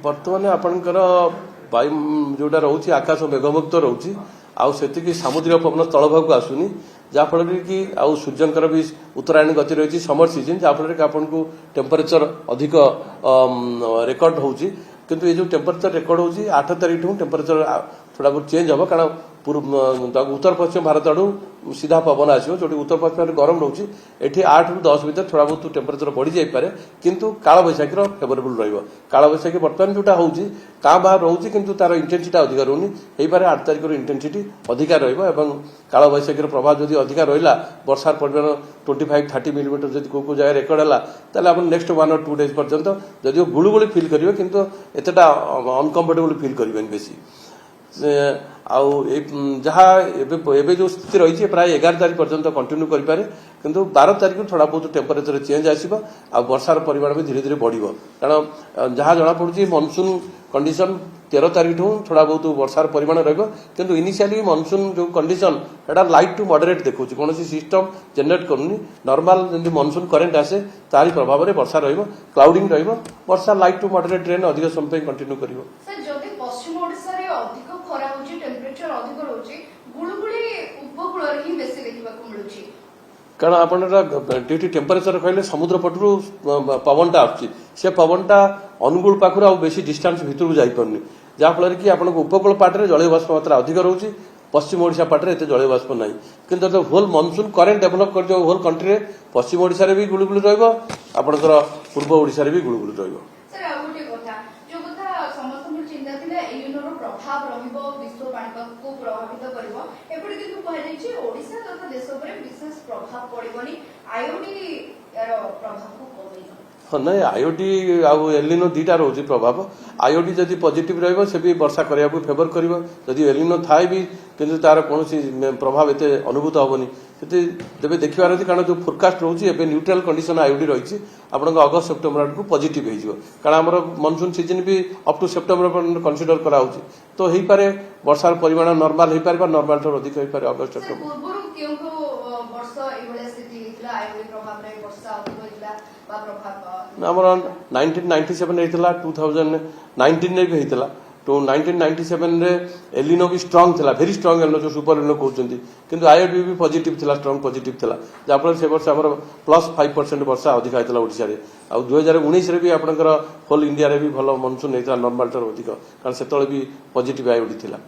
बर्तमान आपणकर वायु जोटा रोचे आकाश मेघमुक्त रोचे आती सामुद्रिक पवन स्थलभाग को आसुनी जहाँफल कि आउ सूर्यंकर भी उत्तरायण गति रही समर सीजन जहाँफल कि आपन को टेम्परेचर अधिक रेकर्ड होची किंतु ये जो टेम्परेचर रेकर्ड होची 8 तारीख टेम्परेचर थोड़ा बहुत चेंज हम कारण उत्तर पश्चिम भारत आड़ू सीधा पवन आसो जो उत्तर पश्चिम गरम रोचे ये 8 ରୁ 10 भितर थोड़ा बहुत टेम्परेचर बढ़ी जापे किंतु काल बैशाखी फेवरेबल रहा बैशाखी बर्तमान जोटा होची का बाहर रोचे किंतु तार इंटेंसिटी अधिक रोनी हो पारे 8 तारीख इंटेंसिटी अधिका काल बैशाखी प्रभाव जदि अधिका रहा वर्षार परिमाण 25-30 मिलीमीटर जब को जगह रेकर्ड है आप नेक्स्ट 1 or 2 डेज पर्यंत जदिव गुड़गुड़ी फिल करेंगे किंतु एतटा अनकम्फर्टेबल फिल करेंगे बेसी एबे जो स्थिति रही है प्राय 11 तारीख पर्यंत कंटिन्यू करें किंतु 12 तारीख थोड़ा बहुत टेम्परेचर चेंज आसो आ वर्षार परिमाण भी धीरे धीरे बढ़ कारण जहाँ जना पड़ी मनसून कंडीशन 13 तारीख थोड़ा बहुत वर्षार परिमाण रु इनिशियली मनसून जो कंडीशन एटा लाइट टू मॉडरेट देखो कौन सिस्टम जनरेट करूनी नॉर्मल जमी मनसून करेन्ट आसे तारी प्रभाव में वर्षा क्लाउडिंग वर्षा लाइट टू मॉडरेट रेन अधिक समय कंटिन्यू कर कारण आपटी टेम्परेचर कहले समुद्र पटू पवनटा आसे पवनटा अनुगुल पाखर आ बेसी डिस्टेंस भितर जापरनी जहाँफल कि आप उपकूल पाटे जलीय बाष्प मात्रा अधिक रोचे पश्चिम ओडिशा पाटे एत जलीय बाष्प ना कि होल मनसून करेन्ट डेभलप कर होल कंट्री में पश्चिम ओडिशा भी गुड़गुड़ी रपर पूर्व ओडिशा भी गुड़गुड़ी रही हाँ ना आईओडी आउ एलिनो दीटा रोचे प्रभाव आईओडी जदि पॉजिटिव रहिबो से भी वर्षा करिया को फेवर करिवो जदि एलिनो थाए भी किंतु तार कौन प्रभाव एते अनुभूत हेनी तेज देखिबार अच्छी कारण जो फोरकास्ट रोचे एवं न्यूट्राल कंडीशन आईओडी रही आपन अगस्त सेप्टेम्बर आड़ को पॉजिटिव हो कारण आम मनसून सीजन भी अप टू सेप्टेम्बर कंसीडर करा तो हो पारे वर्षार परिमाण नॉर्मल हो पारे नॉर्मल ठूँ अधिक हो पारे अगस्त सेप्टेम्बर आमर 1997 2019 भी होता तो 1997 रे एलिनो भी स्ट्रांग थिला वेरी स्ट्रांग एलिनो जो सुपर एलिनो कहते किंतु आईओडी भी पॉजिटिव थिला स्ट्रांग पॉजिटिव थिला जहाँफल से वर्ष आम +5% वर्षा अधिक होता ओडिशा रे आ 2019 रे भी आपनकर होल इंडिया रे भी भल मनसून होता नॉर्मल ठार अधिक कारण से भी पॉजिटिव आईओडी थिला।